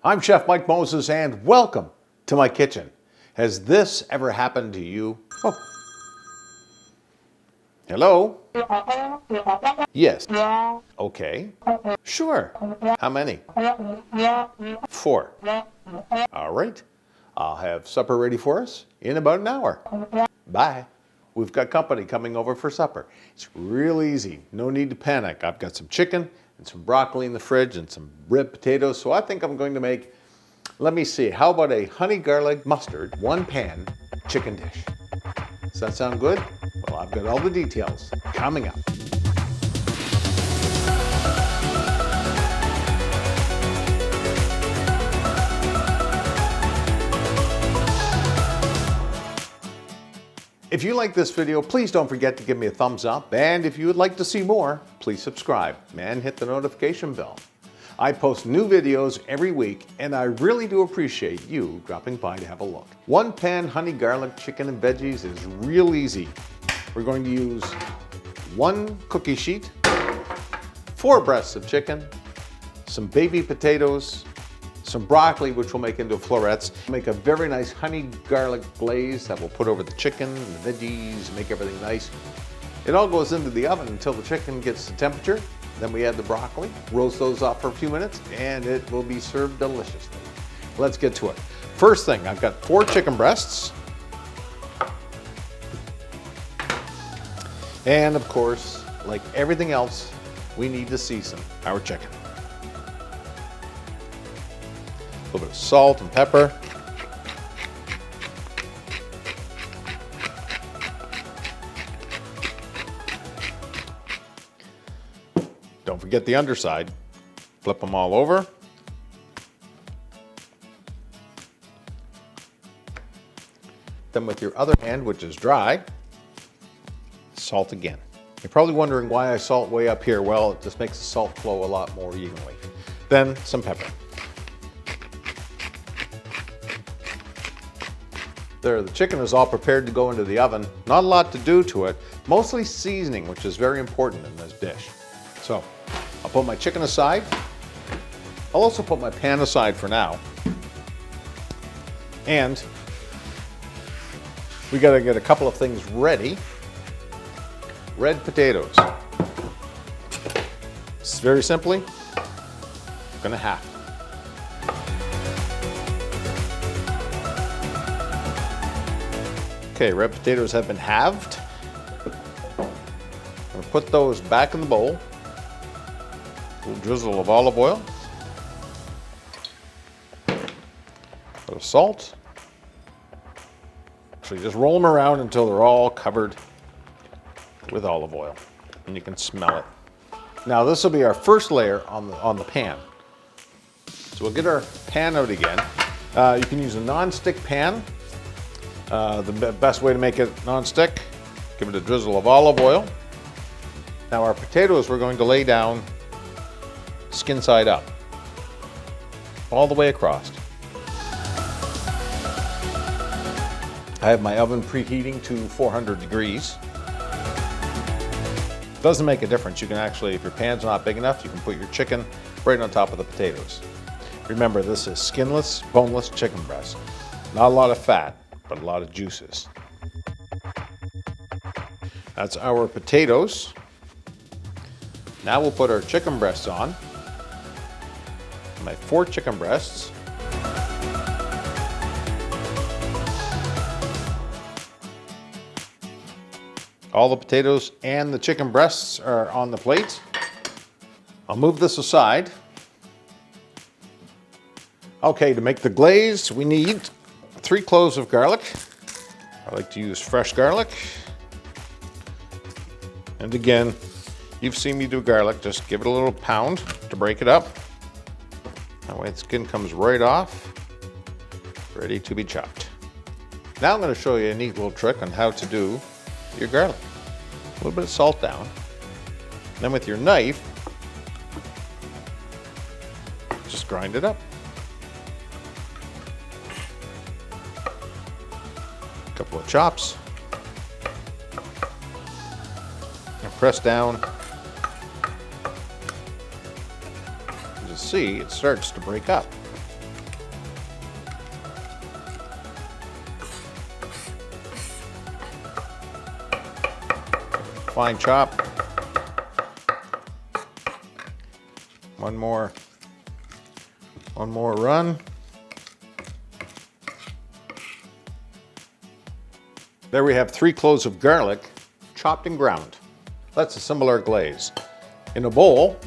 I'm Chef Mike Moses and welcome to my kitchen. Has this ever happened to you? Oh. Hello? Yes. Okay. Sure. How many? 4. All right. I'll have supper ready for us in about an hour. Bye. We've got company coming over for supper. It's real easy. No need to panic. I've got some chicken and some broccoli in the fridge and some red potatoes. So I think I'm going to make, let me see, how about a honey garlic mustard, 1-pan chicken dish? Does that sound good? Well, I've got all the details coming up. If you like this video, please don't forget to give me a thumbs up. And if you would like to see more, please subscribe and hit the notification bell. I post new videos every week, and I really do appreciate you dropping by to have a look. 1-pan honey garlic chicken and veggies is real easy. We're going to use 1 cookie sheet, 4 breasts of chicken, some baby potatoes, some broccoli, which we'll make into florets. Make a very nice honey garlic glaze that we'll put over the chicken and the veggies, make everything nice. It all goes into the oven until the chicken gets to temperature. Then we add the broccoli, roast those off for a few minutes, and it will be served deliciously. Let's get to it. First thing, I've got 4 chicken breasts. And of course, like everything else, we need to season our chicken. A little bit of salt and pepper. Don't forget the underside. Flip them all over. Then with your other hand, which is dry, salt again. You're probably wondering why I salt way up here. Well, it just makes the salt flow a lot more evenly. Then some pepper. There, the chicken is all prepared to go into the oven. Not a lot to do to it, mostly seasoning, which is very important in this dish. So, I'll put my chicken aside. I'll also put my pan aside for now. And we gotta get a couple of things ready. Red potatoes. It's very simply, gonna half. Okay, red potatoes have been halved. I'm gonna put those back in the bowl. A little drizzle of olive oil. A bit of salt. So you just roll them around until they're all covered with olive oil. And you can smell it. Now this will be our first layer on the pan. So we'll get our pan out again. You can use a non-stick pan. The best way to make it non-stick, give it a drizzle of olive oil. Now our potatoes we're going to lay down skin side up, all the way across. I have my oven preheating to 400 degrees. Doesn't make a difference. You can actually, if your pan's not big enough, you can put your chicken right on top of the potatoes. Remember, this is skinless, boneless chicken breast. Not a lot of fat, but a lot of juices. That's our potatoes. Now we'll put our chicken breasts on. My 4 chicken breasts. All the potatoes and the chicken breasts are on the plate. I'll move this aside. Okay, to make the glaze, we need 3 cloves of garlic. I like to use fresh garlic. And again, you've seen me do garlic. Just give it a little pound to break it up. That way the skin comes right off, ready to be chopped. Now I'm going to show you a neat little trick on how to do your garlic. A little bit of salt down. Then with your knife, just grind it up. A couple of chops. And press down. see, it starts to break up. fine chop. One more run. There we have 3 cloves of garlic, chopped and ground. Let's assemble our glaze. In a bowl,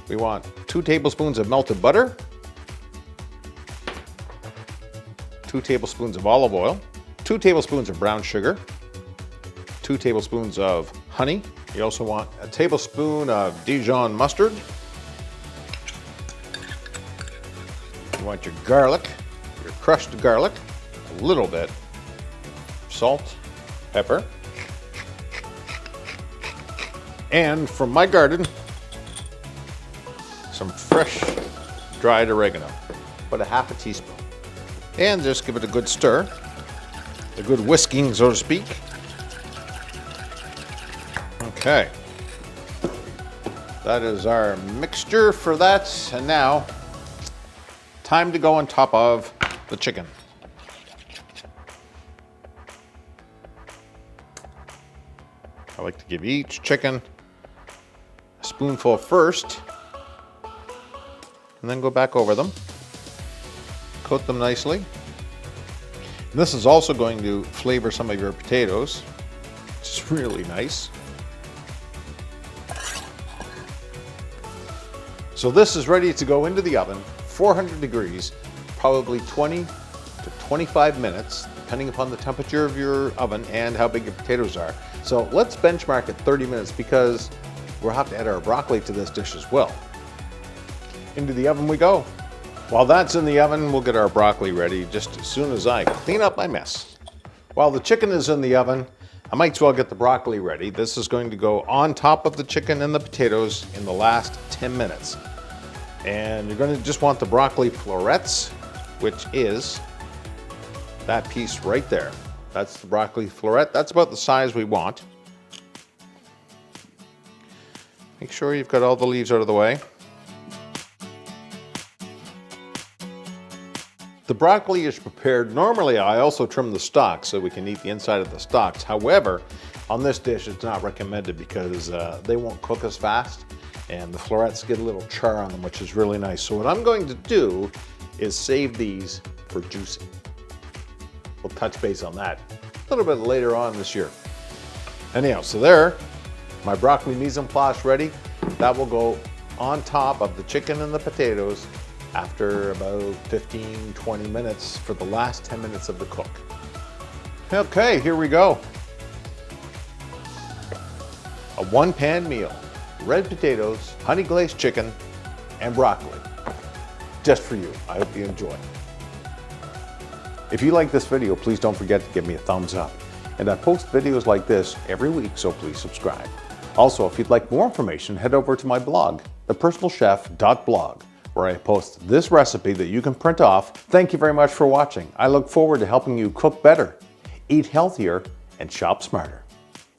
we want 2 tablespoons of melted butter, 2 tablespoons of olive oil, 2 tablespoons of brown sugar, 2 tablespoons of honey. You also want a tablespoon of Dijon mustard. You want your garlic, your crushed garlic, a little bit, salt, pepper, and from my garden, some fresh dried oregano, about a half a teaspoon. And just give it a good stir, a good whisking, so to speak. Okay, that is our mixture for that. And now, time to go on top of the chicken. I like to give each chicken a spoonful first, and then go back over them. Coat them nicely. And this is also going to flavor some of your potatoes, which is really nice. So this is ready to go into the oven, 400 degrees, probably 20 to 25 minutes, depending upon the temperature of your oven and how big your potatoes are. So let's benchmark at 30 minutes because we'll have to add our broccoli to this dish as well. Into the oven we go. While that's in the oven, we'll get our broccoli ready just as soon as I clean up my mess. While the chicken is in the oven, I might as well get the broccoli ready. This is going to go on top of the chicken and the potatoes in the last 10 minutes. And you're going to just want the broccoli florets, which is that piece right there. That's the broccoli floret. That's about the size we want. Make sure you've got all the leaves out of the way. The broccoli is prepared. Normally, I also trim the stalks so we can eat the inside of the stalks. However, on this dish, it's not recommended because they won't cook as fast and the florets get a little char on them, which is really nice. So what I'm going to do is save these for juicing. We'll touch base on that a little bit later on this year. Anyhow, so there, my broccoli mise en place ready. That will go on top of the chicken and the potatoes after about 15-20 minutes for the last 10 minutes of the cook. Okay, here we go. A one-pan meal, red potatoes, honey glazed chicken, and broccoli. Just for you. I hope you enjoy. If you like this video, please don't forget to give me a thumbs up. And I post videos like this every week, so please subscribe. Also, if you'd like more information, head over to my blog, thepersonalchef.blog, where I post this recipe that you can print off. Thank you very much for watching. I look forward to helping you cook better, eat healthier, and shop smarter.